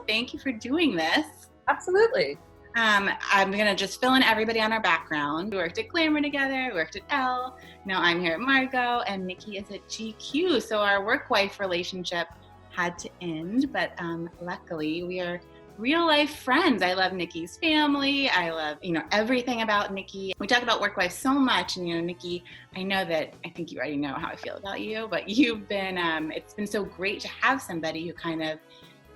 Thank you for doing this. Absolutely. I'm going to just fill in everybody on our background. We worked at Glamour together, we worked at Elle. Now I'm here at Margaux, and Nikki is at GQ. So our work-wife relationship had to end, but luckily we are real life friends. I love Nikki's family. I love, everything about Nikki. We talk about work-wife so much, and Nikki, I think you already know how I feel about you, but you've been, it's been so great to have somebody who kind of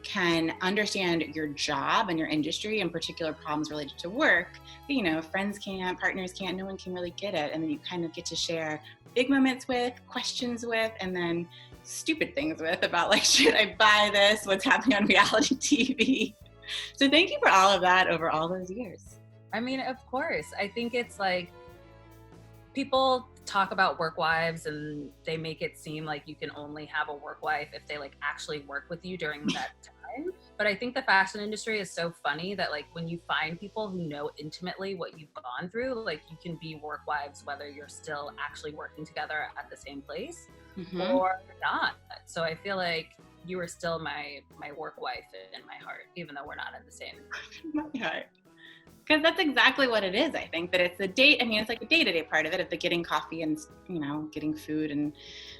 can understand your job and your industry and particular problems related to work. But, friends can't, partners can't, no one can really get it. And then you kind of get to share big moments with, questions with, and then stupid things with about like, should I buy this? What's happening on reality TV? So thank you for all of that over all those years. I mean, of course. I think it's like people talk about work wives and they make it seem like you can only have a work wife if they like actually work with you during that time. But I think the fashion industry is so funny that like when you find people who know intimately what you've gone through, like you can be work wives whether you're still actually working together at the same place or not. So I feel like you were still my work wife in my heart, even though we're not in the same. My heart. Because that's exactly what it is. I think that it's the date. I mean, it's like the day-to-day part of it, of the getting coffee and, getting food and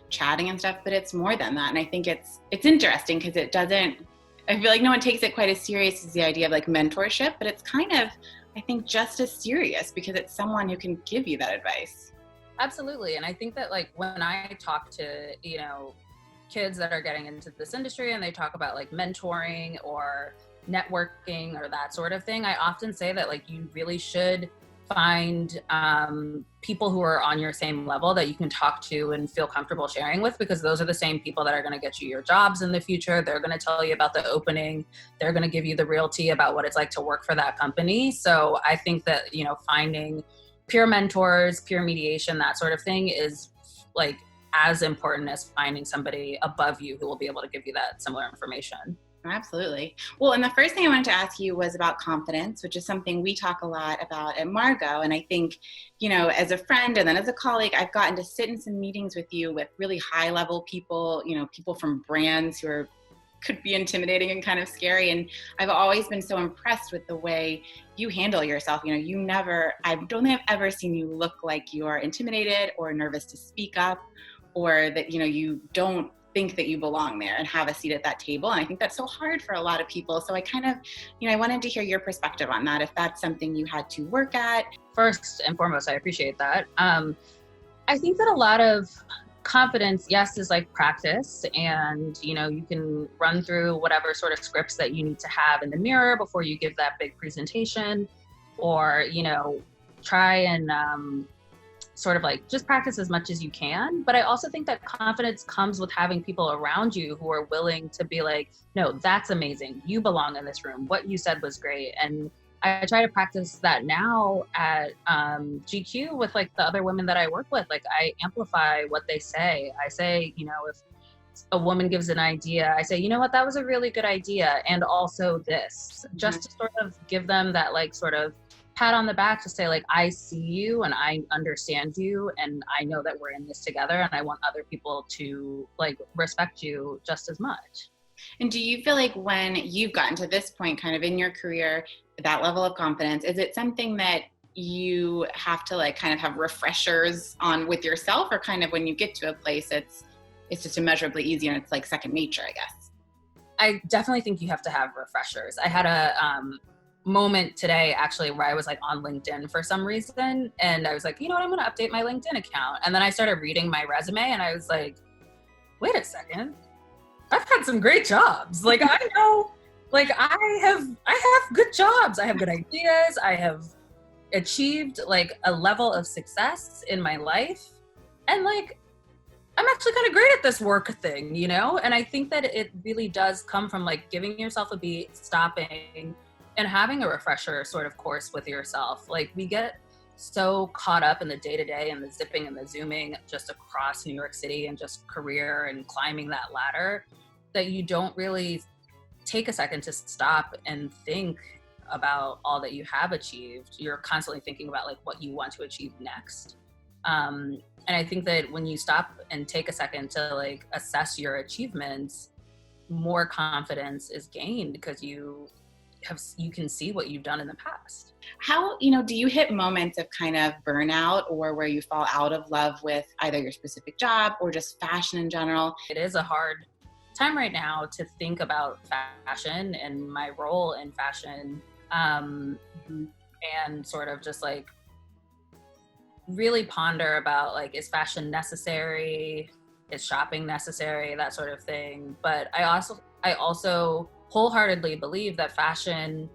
chatting and stuff, but it's more than that. And I think it's interesting because I feel like no one takes it quite as serious as the idea of like mentorship, but it's kind of, I think, just as serious because it's someone who can give you that advice. Absolutely. And I think that like when I talk to, kids that are getting into this industry and they talk about like mentoring or networking or that sort of thing, I often say that like you really should find people who are on your same level that you can talk to and feel comfortable sharing with, because those are the same people that are going to get you your jobs in the future. They're going to tell you about the opening. They're going to give you the real tea about what it's like to work for that company. So I think that, finding peer mentors, peer mediation, that sort of thing is like as important as finding somebody above you who will be able to give you that similar information. Absolutely. Well, and the first thing I wanted to ask you was about confidence, which is something we talk a lot about at Margaux. And I think, as a friend and then as a colleague, I've gotten to sit in some meetings with you with really high level people, people from brands who could be intimidating and kind of scary. And I've always been so impressed with the way you handle yourself. I don't think I've ever seen you look like you're intimidated or nervous to speak up, or that, you don't think that you belong there and have a seat at that table. And I think that's so hard for a lot of people. So I kind of, I wanted to hear your perspective on that, if that's something you had to work at. First and foremost, I appreciate that. I think that a lot of confidence, yes, is like practice. And, you can run through whatever sort of scripts that you need to have in the mirror before you give that big presentation, or, try and sort of like just practice as much as you can. But I also think that confidence comes with having people around you who are willing to be like, no, that's amazing. You belong in this room. What you said was great. And I try to practice that now at GQ with like the other women that I work with. Like I amplify what they say. I say, if a woman gives an idea, I say, you know what, that was a really good idea. And also this, just to sort of give them that like sort of pat on the back to say like, I see you and I understand you and I know that we're in this together, and I want other people to like respect you just as much. And do you feel like when you've gotten to this point kind of in your career, that level of confidence, is it something that you have to like kind of have refreshers on with yourself, or kind of when you get to a place it's just immeasurably easier and it's like second nature, I guess? I definitely think you have to have refreshers. I had a moment today actually where I was like on LinkedIn for some reason, and I was like, I'm going to update my LinkedIn account. And then I started reading my resume and I was like, wait a second, I've had some great jobs. Like I know, like I have good jobs. I have good ideas. I have achieved like a level of success in my life. And like, I'm actually kind of great at this work thing, And I think that it really does come from like giving yourself a beat, stopping, and having a refresher sort of course with yourself. Like we get so caught up in the day-to-day and the zipping and the zooming just across New York City and just career and climbing that ladder that you don't really take a second to stop and think about all that you have achieved. You're constantly thinking about like what you want to achieve next. And I think that when you stop and take a second to like assess your achievements, more confidence is gained because you can see what you've done in the past. How, do you hit moments of kind of burnout or where you fall out of love with either your specific job or just fashion in general? It is a hard time right now to think about fashion and my role in fashion, and sort of just like really ponder about like, is fashion necessary? Is shopping necessary? That sort of thing. But I also wholeheartedly believe that fashion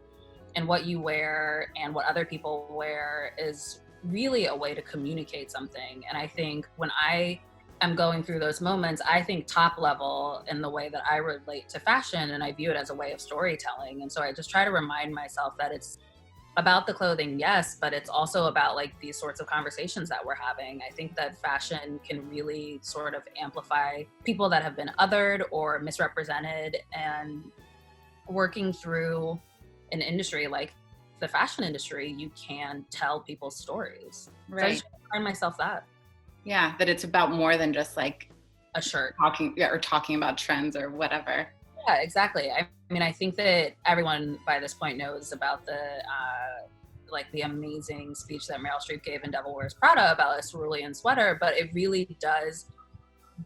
and what you wear and what other people wear is really a way to communicate something. And I think when I am going through those moments, I think top level in the way that I relate to fashion, and I view it as a way of storytelling. And so I just try to remind myself that it's about the clothing, yes, but it's also about like these sorts of conversations that we're having. I think that fashion can really sort of amplify people that have been othered or misrepresented, and working through an industry like the fashion industry, you can tell people's stories. Right. So I just remind myself that. Yeah, that it's about more than just like a shirt talking about trends or whatever. Yeah, exactly. I mean, I think that everyone by this point knows about the amazing speech that Meryl Streep gave in Devil Wears Prada about a cerulean sweater, but it really does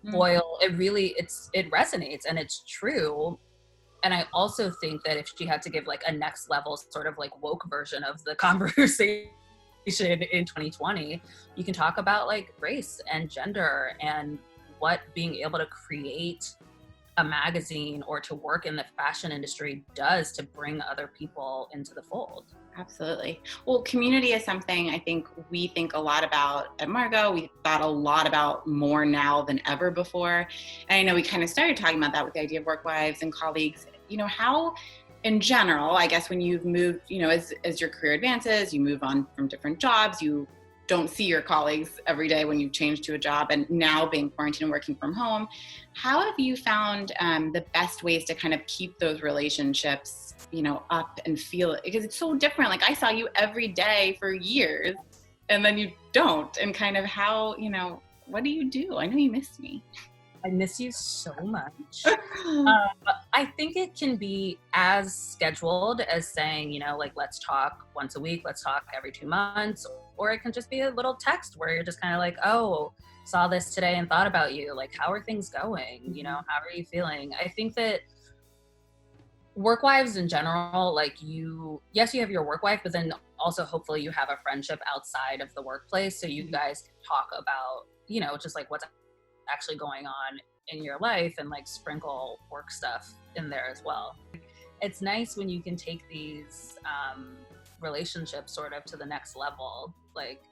boil. It resonates and it's true. And I also think that if she had to give like a next level sort of like woke version of the conversation in 2020, you can talk about like race and gender and what being able to create a magazine or to work in the fashion industry does to bring other people into the fold. Absolutely. Well, community is something I think we think a lot about at Margaux. We thought a lot about more now than ever before. And I know we kind of started talking about that with the idea of work wives and colleagues. How in general, I guess when you've moved, as your career advances, you move on from different jobs, you don't see your colleagues every day when you've changed to a job, and now being quarantined and working from home, how have you found the best ways to kind of keep those relationships, up and feel it? Because it's so different. Like I saw you every day for years and then you don't, and kind of how, what do you do? I know you miss me. I miss you so much. I think it can be as scheduled as saying, like, let's talk once a week, let's talk every 2 months, or it can just be a little text where you're just kind of like, oh, saw this today and thought about you. Like, how are things going? How are you feeling? I think that work wives in general, like you have your work wife, but then also hopefully you have a friendship outside of the workplace. So you guys can talk about, just like what's actually going on in your life and like sprinkle work stuff in there as well. It's nice when you can take these relationships sort of to the next level. Like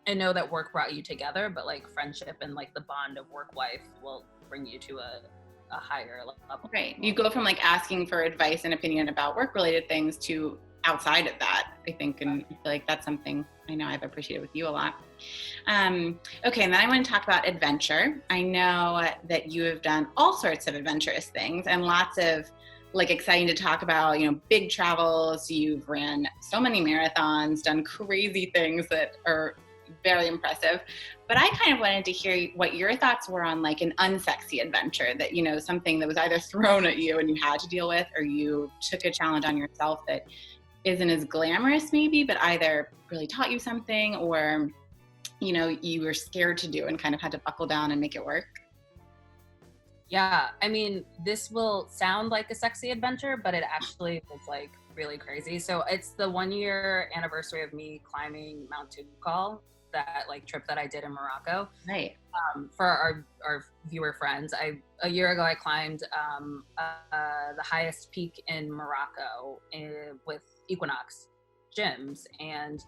I know that work brought you together, but like friendship and like the bond of work wife will bring you to a higher level. Right. You go from like asking for advice and opinion about work related things to outside of that, I think. And I feel like that's something I know I've appreciated with you a lot. Okay. And then I want to talk about adventure. I know that you have done all sorts of adventurous things and lots of like exciting to talk about, big travels. You've ran so many marathons, done crazy things that are very impressive. But I kind of wanted to hear what your thoughts were on like an unsexy adventure that, something that was either thrown at you and you had to deal with, or you took a challenge on yourself that isn't as glamorous maybe, but either really taught you something or, you were scared to do and kind of had to buckle down and make it work. Yeah. I mean, this will sound like a sexy adventure, but it actually was like really crazy. So it's the 1-year anniversary of me climbing Mount Toubkal, that like trip that I did in Morocco. Right. For our viewer friends, a year ago I climbed the highest peak in Morocco with Equinox gyms, and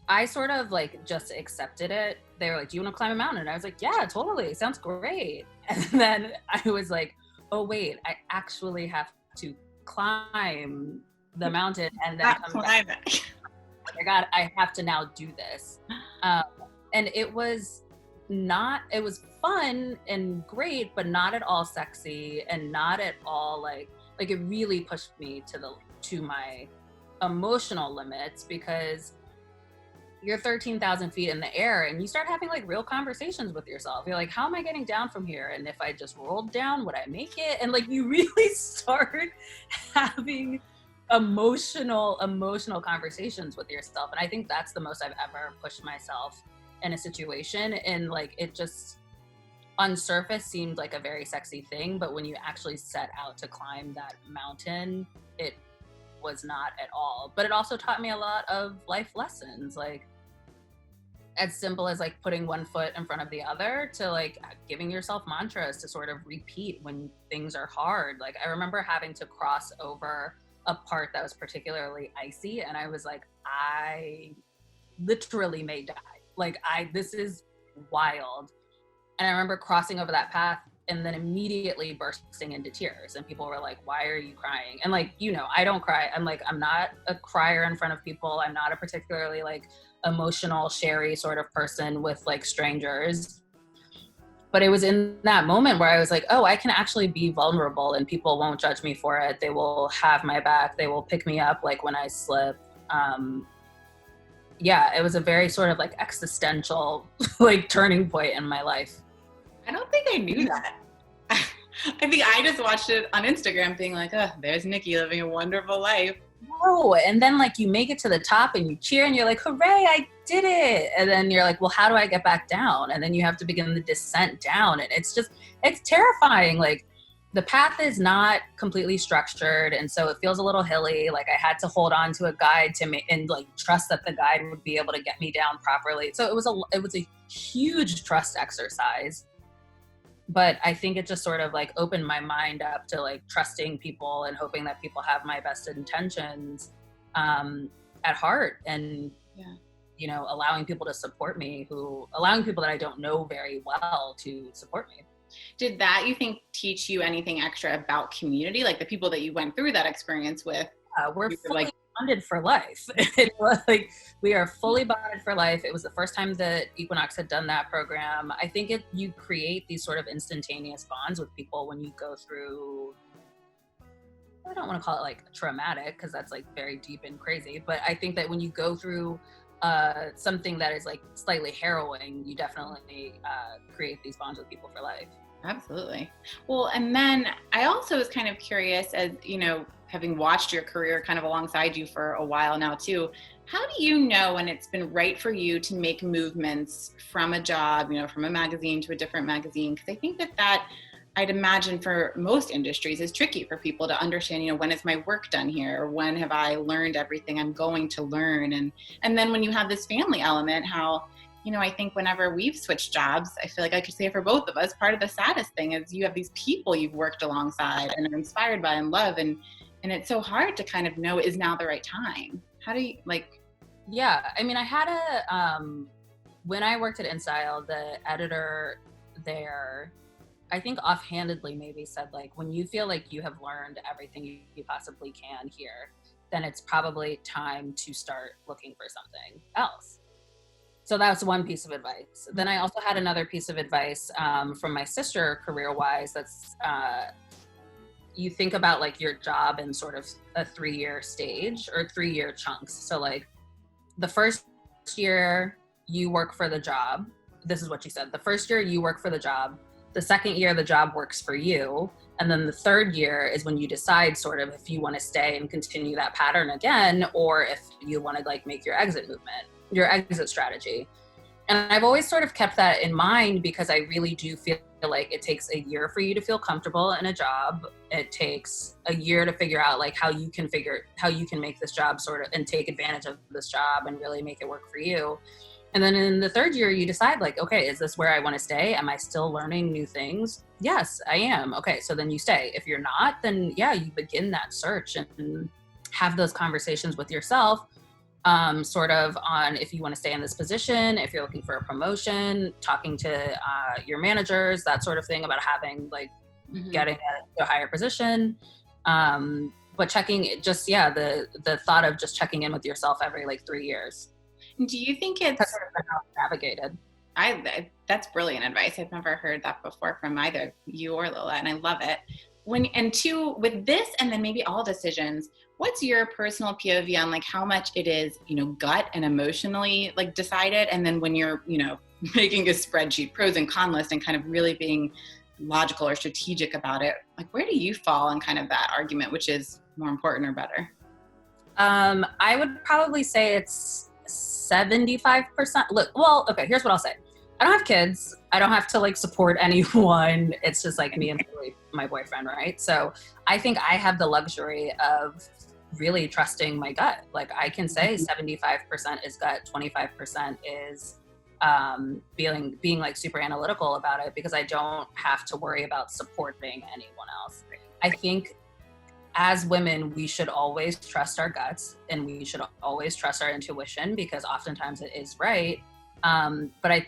I sort of like just accepted it. They were like, "Do you want to climb a mountain?" And I was like, "Yeah, totally. Sounds great." And then I was like, "Oh wait, I actually have to climb the mountain and then come back. Oh my God, I have to now do this." And it was fun and great, but not at all sexy and not at all like it really pushed me to my emotional limits, because you're 13,000 feet in the air and you start having like real conversations with yourself. You're like, how am I getting down from here? And if I just rolled down, would I make it? And like, you really start having emotional conversations with yourself. And I think that's the most I've ever pushed myself in a situation. And like, it just on surface seemed like a very sexy thing, but when you actually set out to climb that mountain, it was not at all. But it also taught me a lot of life lessons, like as simple as like putting one foot in front of the other, to like giving yourself mantras to sort of repeat when things are hard. Like I remember having to cross over a part that was particularly icy, and I was like, I literally may die. Like this is wild. And I remember crossing over that path and then immediately bursting into tears. And people were like, why are you crying? And like, you know, I don't cry. I'm not a crier in front of people. I'm not a particularly like emotional, sherry sort of person with like strangers. But it was in that moment where I was like, oh, I can actually be vulnerable and people won't judge me for it. They will have my back. They will pick me up like when I slip. Yeah, it was a very sort of like existential like turning point in my life. I don't think I knew that. I think I just watched it on Instagram being like, oh, there's Nikki living a wonderful life. No, and then like you make it to the top and you cheer and you're like, hooray, I did it. And then you're like, well, how do I get back down? And then you have to begin the descent down. And it's terrifying. Like the path is not completely structured. And so it feels a little hilly. Like I had to hold on to a guide and like trust that the guide would be able to get me down properly. So it was a huge trust exercise. But I think it just sort of like opened my mind up to like trusting people and hoping that people have my best intentions at heart, and you know, allowing people to support me, allowing people that I don't know very well to support me. Did that, you think, teach you anything extra about community? Like the people that you went through that experience with? We're fully bonded for life. It was like, we are fully bonded for life. It was the first time that Equinox had done that program. I think you create these sort of instantaneous bonds with people when you go through, I don't want to call it like traumatic because that's like very deep and crazy, but I think that when you go through something that is like slightly harrowing, you definitely create these bonds with people for life. Absolutely. Well, and then I also was kind of curious, as you know, having watched your career kind of alongside you for a while now too, how do you know when it's been right for you to make movements from a job, you know, from a magazine to a different magazine? Because I think that I'd imagine for most industries is tricky for people to understand, you know, when is my work done here? Or when have I learned everything I'm going to learn? And then when you have this family element, how, you know, I think whenever we've switched jobs, I feel like I could say for both of us, part of the saddest thing is you have these people you've worked alongside and are inspired by and love. And it's so hard to kind of know, is now the right time? How do you like? Yeah, I mean, I had when I worked at InStyle, the editor there, I think offhandedly maybe said like, when you feel like you have learned everything you possibly can here, then it's probably time to start looking for something else. So that's one piece of advice. Then I also had another piece of advice from my sister career-wise. That's you think about like your job in sort of a 3-year stage or 3-year chunks. So like the first year you work for the job. This is what she said. The first year you work for the job. The second year the job works for you. And then the third year is when you decide sort of if you want to stay and continue that pattern again, or if you want to like make your exit movement, your exit strategy. And I've always sort of kept that in mind because I really do feel like it takes a year for you to feel comfortable in a job. It takes a year to figure out like how you can make this job sort of and take advantage of this job and really make it work for you. And then in the third year, you decide like, okay, is this where I want to stay? Am I still learning new things? Yes, I am. Okay, so then you stay. If you're not, then yeah, you begin that search and have those conversations with yourself. Sort of on if you want to stay in this position, if you're looking for a promotion, talking to your managers, that sort of thing about having like getting a higher position. But checking just, the thought of just checking in with yourself every like 3 years. Do you think it's that's sort of how it's navigated? That's brilliant advice. I've never heard that before from either you or Lila, and I love it. with this, and then maybe all decisions, what's your personal POV on like how much it is, gut and emotionally like decided? And then when you're, making a spreadsheet, pros and con list, and kind of really being logical or strategic about it, like where do you fall in kind of that argument, which is more important or better? I would probably say it's 75%. Look, well, okay, here's what I'll say. I don't have kids. I don't have to like support anyone. It's just like me and my boyfriend, right? So I think I have the luxury of really trusting my gut. Like I can say 75% is gut, 25% is being like super analytical about it, because I don't have to worry about supporting anyone else. I think as women, we should always trust our guts and we should always trust our intuition, because oftentimes it is right. But I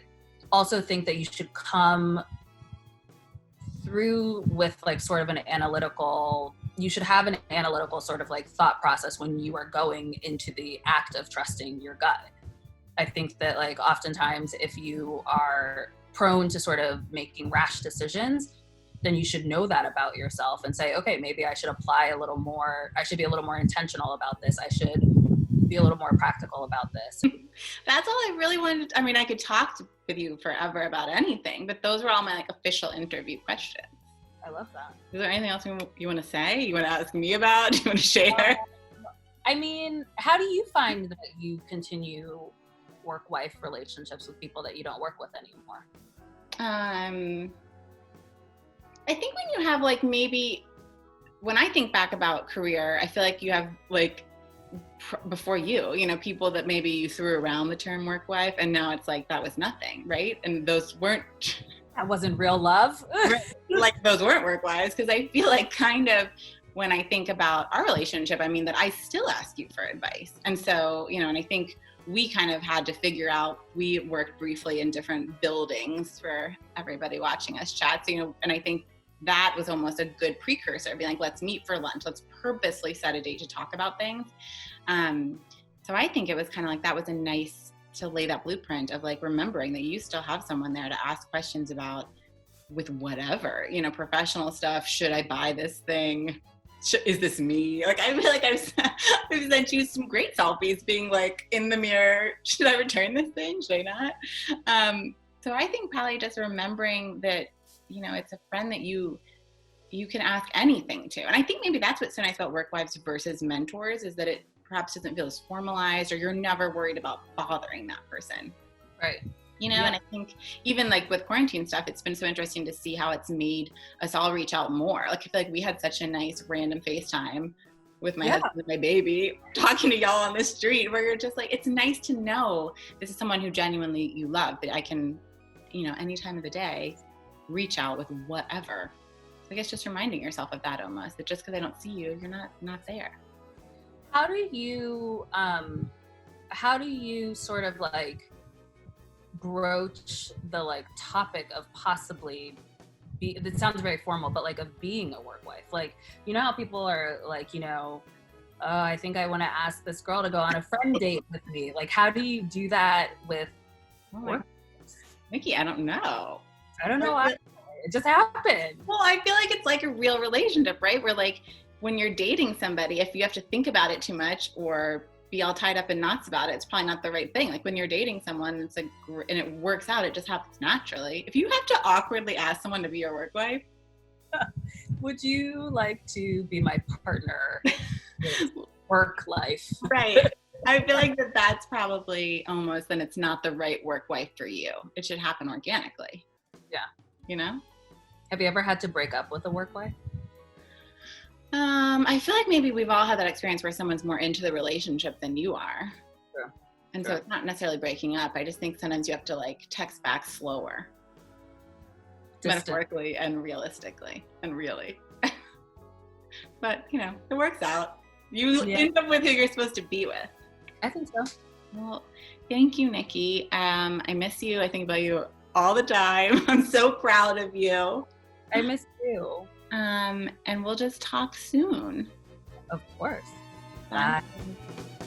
also think that you should come through with like sort of you should have an analytical sort of like thought process when you are going into the act of trusting your gut. I think that like oftentimes if you are prone to sort of making rash decisions, then you should know that about yourself and say, okay, maybe I should apply a little more. I should be a little more intentional about this. I should be a little more practical about this. That's all I really wanted. I mean, I could talk with you forever about anything, but those were all my like official interview questions. I love that. Is there anything else you want to say? You want to ask me about? Do you want to share? I mean, how do you find that you continue work-wife relationships with people that you don't work with anymore? I think when you have like maybe, when I think back about career, I feel like you have like before you, people that maybe you threw around the term work wife, and now it's like that was nothing, right? And those weren't. That wasn't real love. Like those weren't work wives, because I feel like kind of when I think about our relationship, I mean that I still ask you for advice. And so, and I think we kind of had to figure out, we worked briefly in different buildings for everybody watching us chat. So, and I think that was almost a good precursor, being like, let's meet for lunch. Let's purposely set a date to talk about things. So I think it was kind of like, that was a nice to lay that blueprint of like remembering that you still have someone there to ask questions about with whatever, professional stuff. Should I buy this thing? Is this me? Like, I feel like I've sent you some great selfies being like in the mirror. Should I return this thing? Should I not? So I think probably just remembering that, it's a friend that you can ask anything to. And I think maybe that's what's so nice about work wives versus mentors, is that it perhaps doesn't feel as formalized, or you're never worried about bothering that person. Right. Yeah. And I think even like with quarantine stuff, it's been so interesting to see how it's made us all reach out more. Like I feel like we had such a nice random FaceTime with my husband and my baby, talking to y'all on the street, where you're just like, it's nice to know this is someone who genuinely you love, that I can, any time of the day, reach out with whatever. So I guess just reminding yourself of that almost, that just because I don't see you, you're not there. How do you sort of like broach the like topic of possibly it sounds very formal, but like of being a work wife? Like, how people are like, oh, I think I want to ask this girl to go on a friend date with me. Like, how do you do that with work? Nikki, I don't know. It just happened. Well, I feel like it's like a real relationship, right? Where like when you're dating somebody, if you have to think about it too much or be all tied up in knots about it, it's probably not the right thing. Like when you're dating someone, it's like, and it works out, it just happens naturally. If you have to awkwardly ask someone to be your work wife, would you like to be my partner with work life? Right. I feel like that's probably almost, then it's not the right work wife for you. It should happen organically. Yeah. Have you ever had to break up with a work wife? I feel like maybe we've all had that experience where someone's more into the relationship than you are. Sure. And so it's not necessarily breaking up. I just think sometimes you have to like text back slower. Metaphorically and realistically and really. But, it works out. You end up with who you're supposed to be with. I think so. Well, thank you, Nikki. I miss you. I think about you all the time. I'm so proud of you. I miss you. And we'll just talk soon. Of course. Bye. Bye.